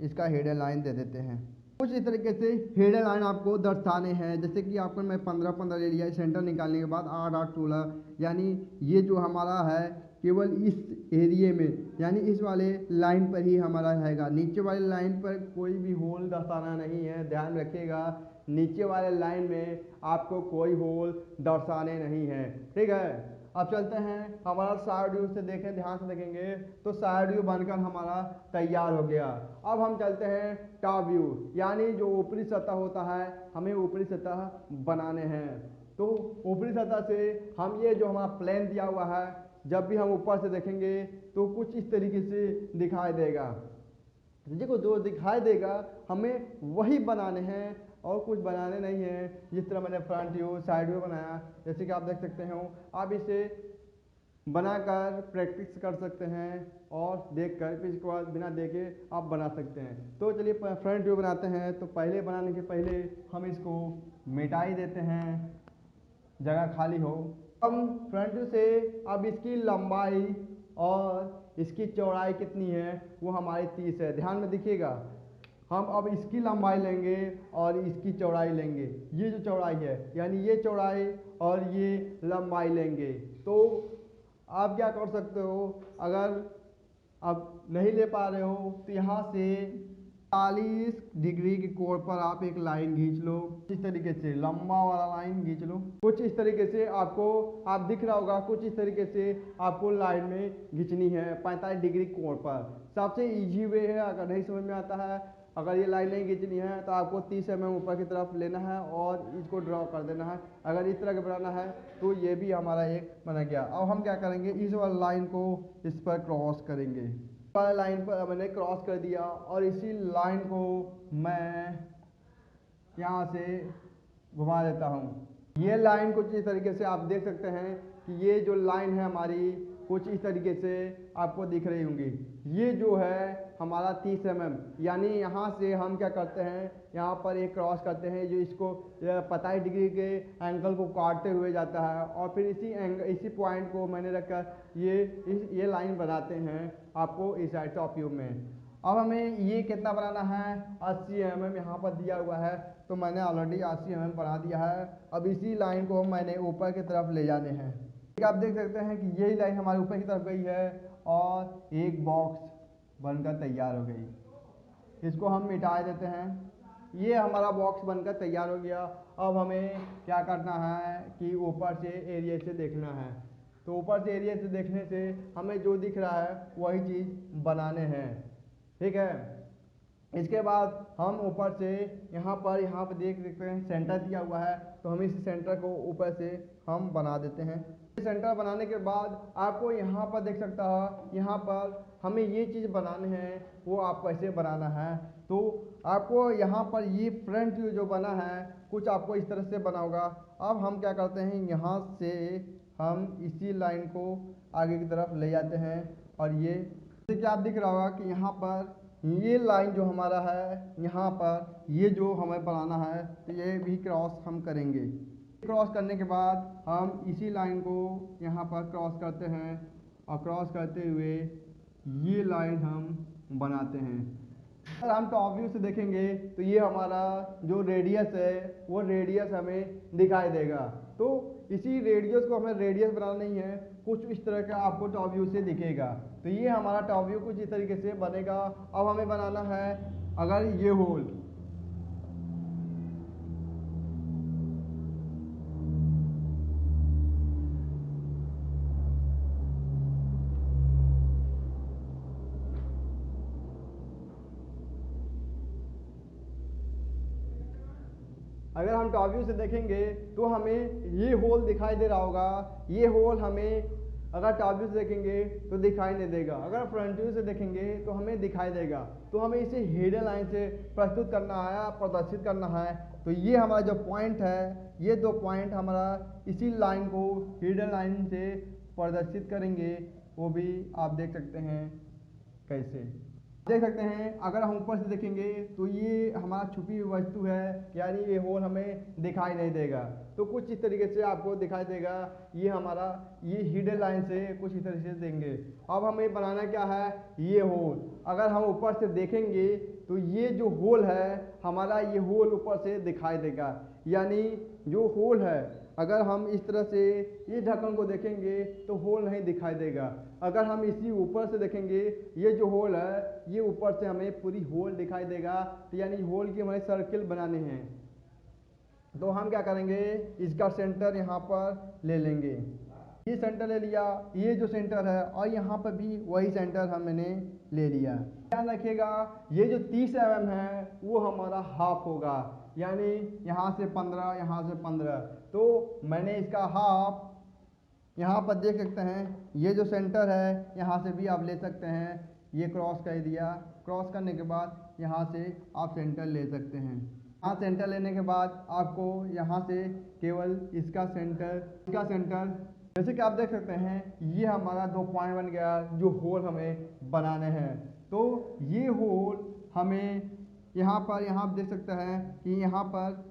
इसका हेडर लाइन दे देते हैं। कुछ इस तरीके से हेडर लाइन आपको दर्शाने हैं। जैसे कि आपको मैं 15 ले लिया, सेंटर निकालने के बाद 8 8 16, यानी ये जो हमारा है केवल इस एरिए में, यानी इस वाले लाइन पर ही हमारा रहेगा। नीचे वाले लाइन पर कोई भी होल दर्शाना नहीं है, ध्यान रखिएगा। नीचे वाले लाइन में आपको कोई होल दर्शाने नहीं है, ठीक है। अब चलते हैं, हमारा साइड व्यू से देखें, ध्यान से देखेंगे तो साइड व्यू बनकर हमारा तैयार हो गया। अब हम चलते हैं टॉप व्यू, यानी जो ऊपरी सतह होता है हमें ऊपरी सतह बनाने हैं। तो ऊपरी सतह से हम ये जो हमारा प्लेन दिया हुआ है, जब भी हम ऊपर से देखेंगे तो कुछ इस तरीके से दिखाई देगा। देखो जो दिखाई देगा हमें वही बनाने हैं और कुछ बनाने नहीं है। जिस तरह मैंने फ्रंट व्यू साइड व्यू बनाया, जैसे कि आप देख सकते हो, आप इसे बनाकर प्रैक्टिस कर सकते हैं और देखकर, फिर इसके बाद बिना देखे आप बना सकते हैं। तो चलिए फ्रंट व्यू बनाते हैं। तो पहले बनाने के पहले हम इसको मिटाई देते हैं, जगह खाली हो। हम फ्रंट व्यू से अब इसकी लंबाई और इसकी चौड़ाई कितनी है वो हमारी 30 है, ध्यान में देखिएगा। हम अब इसकी लंबाई लेंगे और इसकी चौड़ाई लेंगे, ये जो चौड़ाई है यानी ये चौड़ाई और ये लंबाई लेंगे। तो आप क्या कर सकते हो, अगर आप नहीं ले पा रहे हो तो यहाँ से 40 डिग्री के कोण पर आप एक लाइन खींच लो, इस तरीके से लंबा वाला लाइन खींच लो। कुछ इस तरीके से आपको, आप दिख रहा होगा, कुछ इस तरीके से आपको लाइन में खींचनी है 45 डिग्री कोण पर। सबसे इजी वे है, अगर नहीं समझ में आता है, अगर ये लाइन नहीं खींचनी है तो आपको 30 mm ऊपर की तरफ लेना है और इसको ड्रॉ कर देना है। अगर इस तरह का बनाना है तो ये भी हमारा एक बना गया। अब हम क्या करेंगे, इस वाली लाइन को इस पर क्रॉस करेंगे। लाइन पर मैंने क्रॉस कर दिया और इसी लाइन को मैं यहाँ से घुमा देता हूँ। ये लाइन कुछ इस तरीके से आप देख सकते हैं कि ये जो लाइन है हमारी कुछ इस तरीके से आपको दिख रही होंगी। ये जो है हमारा 30 mm, यानी यहाँ से हम क्या करते हैं, यहाँ पर एक क्रॉस करते हैं जो इसको 45 डिग्री के एंगल को काटते हुए जाता है और फिर इसी पॉइंट को मैंने रखकर ये लाइन बनाते हैं आपको इस साइड टॉप व्यू में। अब हमें ये कितना बनाना है, 80 mm यहाँ पर दिया हुआ है, तो मैंने ऑलरेडी 80 mm बना दिया है। अब इसी लाइन को मैंने ऊपर की तरफ ले जाने हैं। आप देख सकते हैं कि यही लाइन हमारे ऊपर की तरफ गई है और एक बॉक्स बनकर तैयार हो गई। इसको हम मिटा देते हैं, ये हमारा बॉक्स बनकर तैयार हो गया। अब हमें क्या करना है कि ऊपर से एरिया से देखना है। तो ऊपर से एरिया से देखने से हमें जो दिख रहा है वही चीज़ बनाने हैं, ठीक है। इसके बाद हम ऊपर से यहाँ पर देख सकते हैं सेंटर दिया हुआ है, तो हम इस सेंटर को ऊपर से हम बना देते हैं। सेंटर बनाने के बाद आपको यहाँ पर देख सकता है, यहाँ पर हमें ये चीज़ बनाने हैं, वो आपको ऐसे बनाना है। तो आपको यहाँ पर ये फ्रंट व्यू जो बना है कुछ आपको इस तरह से बना होगा। अब हम क्या करते हैं, यहाँ से हम इसी लाइन को आगे की तरफ ले जाते हैं और ये जैसे कि आप दिख रहा होगा कि यहाँ पर ये लाइन जो हमारा है, यहाँ पर ये जो हमें बनाना है, तो ये भी क्रॉस हम करेंगे। क्रॉस करने के बाद हम इसी लाइन को यहाँ पर क्रॉस करते हैं और क्रॉस करते हुए ये लाइन हम बनाते हैं। अगर हम टॉप व्यू से देखेंगे तो ये हमारा जो रेडियस है वो रेडियस हमें दिखाई देगा। तो इसी रेडियस को हमें रेडियस बनाना नहीं है, कुछ इस तरह का आपको टॉप व्यू से दिखेगा। तो ये हमारा टॉप व्यू कुछ इस तरीके से बनेगा। अब हमें बनाना है अगर ये होल, अगर हम टॉप व्यू से देखेंगे तो हमें ये होल दिखाई दे रहा होगा। ये होल हमें अगर टॉप व्यू से देखेंगे तो दिखाई नहीं देगा, अगर फ्रंट व्यू से देखेंगे तो हमें दिखाई देगा। तो हमें इसे हिडन लाइन से प्रस्तुत करना है, प्रदर्शित करना है। तो ये हमारा जो पॉइंट है, ये दो पॉइंट हमारा इसी लाइन को हिडन लाइन से प्रदर्शित करेंगे। वो भी आप देख सकते हैं कैसे देख सकते हैं। अगर हम ऊपर से देखेंगे तो ये हमारा छुपी हुई वस्तु है, यानी ये होल हमें दिखाई नहीं देगा। तो कुछ इस तरीके से आपको दिखाई देगा। ये हमारा ये हिडन लाइन से कुछ इस तरीके से देंगे। अब हमें बनाना क्या है, ये होल। अगर हम ऊपर से देखेंगे तो ये जो होल है हमारा, ये होल ऊपर से दिखाई देगा। यानी जो होल है, अगर हम इस तरह से ये ढक्कन को देखेंगे तो होल नहीं दिखाई देगा। अगर हम इसी ऊपर से देखेंगे, ये जो होल है ये ऊपर से हमें पूरी होल दिखाई देगा। तो यानी होल की हमें सर्किल बनाने हैं। तो हम क्या करेंगे, इसका सेंटर यहाँ पर ले लेंगे। ये सेंटर ले लिया, ये जो सेंटर है, और यहाँ पर भी वही सेंटर हमने ले लिया। ध्यान रखिएगा, ये जो 30 mm है वो हमारा हाफ होगा, यानी यहाँ से 15, यहाँ से 15। तो मैंने इसका हाफ यहाँ पर देख सकते हैं। ये जो सेंटर है यहाँ से भी आप ले सकते हैं। ये क्रॉस कर दिया, क्रॉस करने के बाद यहाँ से आप सेंटर ले सकते हैं। यहाँ सेंटर लेने के बाद आपको यहाँ से केवल इसका सेंटर जैसे कि आप देख सकते हैं, ये हमारा 2 पॉइंट बन गया जो होल हमें बनाने हैं। तो ये होल हमें यहाँ पर आप देख सकते हैं कि यहाँ पर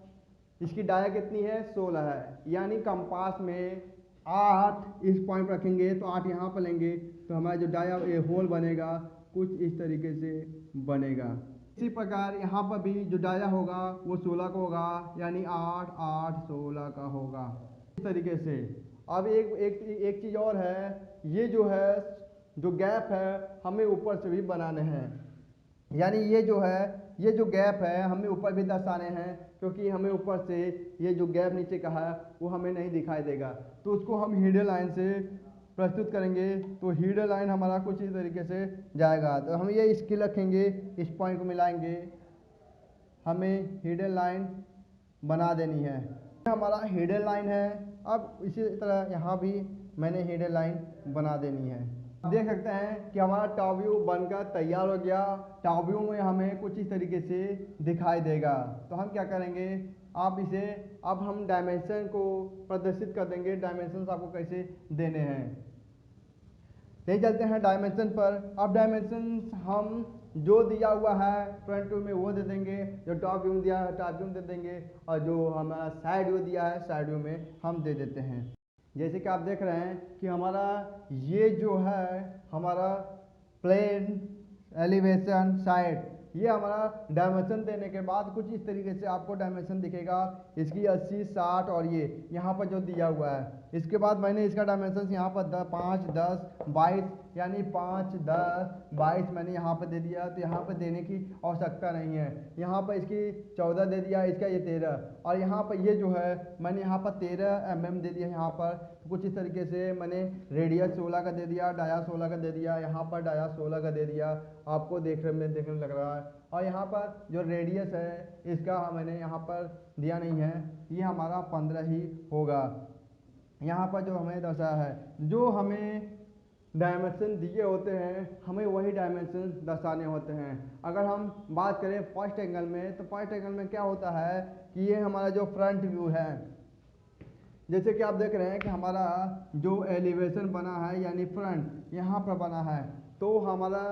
इसकी डाया कितनी है, 16 है। यानी कंपास में 8 इस पॉइंट पर रखेंगे तो 8 यहाँ पर लेंगे तो हमारा जो डाया ये होल बनेगा कुछ इस तरीके से बनेगा। इसी प्रकार यहाँ पर भी जो डाया होगा वो 16 का होगा, यानी 8 8 16 का होगा इस तरीके से। अब एक चीज़ और है, ये जो है जो गैप है हमें ऊपर से भी बनाने हैं। यानी ये जो गैप है हमें ऊपर भी दर्शाने हैं, क्योंकि हमें ऊपर से ये जो गैप नीचे का है वो हमें नहीं दिखाई देगा। तो उसको हम हिडन लाइन से प्रस्तुत करेंगे। तो हिडन लाइन हमारा कुछ इस तरीके से जाएगा। तो हम ये स्केल रखेंगे, इस पॉइंट को मिलाएंगे, हमें हिडन लाइन बना देनी है। हमारा हिडन लाइन है। अब इसी तरह यहाँ भी मैंने हिडन लाइन बना देनी है। देख सकते हैं कि हमारा टॉप व्यू बनकर तैयार हो गया। टॉप व्यू में हमें कुछ इस तरीके से दिखाई देगा। तो हम क्या करेंगे, अब हम डायमेंशन को प्रदर्शित कर देंगे। डायमेंशन आपको कैसे देने हैं, ले चलते हैं डायमेंशन पर। अब डायमेंशन हम जो दिया हुआ है फ्रंट व्यू में वो दे देंगे, जो टॉप व्यू में दिया है टॉप व्यू में दे देंगे, और जो हमारा साइड व्यू दिया है साइड व्यू में हम दे देते हैं। जैसे कि आप देख रहे हैं कि हमारा ये जो है हमारा प्लेन एलिवेशन साइड, ये हमारा डायमेंशन देने के बाद कुछ इस तरीके से आपको डायमेंशन दिखेगा, इसकी 80, 60 और ये यहाँ पर जो दिया हुआ है। इसके बाद मैंने इसका डायमेंशन यहाँ पर 5, 10, 22 यानी 5, 10, 22 मैंने यहाँ पर दे दिया। तो यहाँ पर देने की आवश्यकता नहीं है। यहाँ पर इसकी 14 दे दिया, इसका ये 13 और यहाँ पर ये जो है मैंने यहाँ पर 13 mm दे दिया। यहाँ पर कुछ इस तरीके से मैंने रेडियस 16 का दे दिया, डाया 16 का दे दिया, यहाँ पर डाया 16 का दे दिया, आपको देखने लग रहा है। और यहाँ पर जो रेडियस है इसका मैंने यहाँ पर दिया नहीं है, ये हमारा 15 ही होगा। यहाँ पर जो हमें दर्शाया है, जो हमें डायमेंशन दिए होते हैं हमें वही डायमेंशन दर्शाने होते हैं। अगर हम बात करें फर्स्ट एंगल में, तो फर्स्ट एंगल में क्या होता है कि ये हमारा जो फ्रंट व्यू है, जैसे कि आप देख रहे हैं कि हमारा जो एलिवेशन बना है यानी फ्रंट यहाँ पर बना है, तो हमारा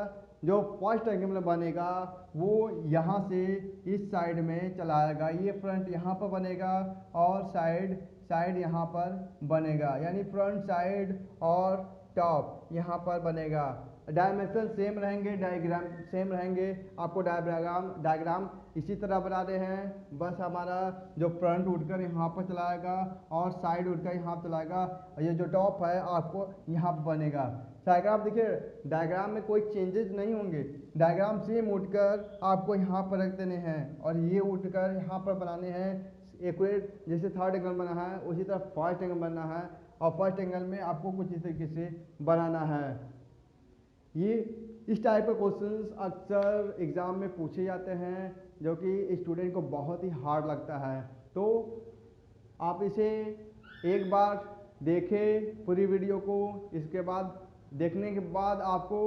जो फर्स्ट एंगल में बनेगा वो यहाँ से इस साइड में चलाएगा। ये फ्रंट यहाँ पर बनेगा और साइड यहाँ पर बनेगा, यानी फ्रंट साइड और टॉप यहाँ पर बनेगा। डायमेंशन सेम रहेंगे, डायग्राम सेम रहेंगे। आपको डायग्राम इसी तरह बना रहे हैं, बस हमारा जो फ्रंट उठकर यहाँ पर चलाएगा और साइड उठकर यहाँ पर चलाएगा, और ये जो टॉप है आपको यहाँ पर बनेगा। डायग्राम देखिए, डायग्राम में कोई चेंजेस नहीं होंगे। डायग्राम सेम उठकर आपको यहाँ पर रख देने हैं और ये उठकर यहाँ पर बनाने हैं एक्यूरेट। जैसे थर्ड एंगल बना है उसी तरह फर्स्ट एंगल बनना है, और फर्स्ट एंगल में आपको कुछ इस तरीके से बनाना है। ये इस टाइप के क्वेश्चंस अक्सर एग्ज़ाम में पूछे जाते हैं, जो कि स्टूडेंट को बहुत ही हार्ड लगता है। तो आप इसे एक बार देखें पूरी वीडियो को, इसके बाद देखने के बाद आपको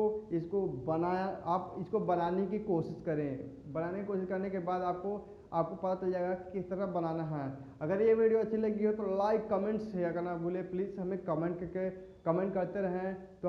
आप इसको बनाने की कोशिश करें। बनाने की कोशिश करने के बाद आपको पता चल जाएगा कि किस तरह बनाना है। अगर ये वीडियो अच्छी लगी हो तो लाइक, कमेंट, शेयर करना भूले प्लीज़। हमें कमेंट करते रहें। तो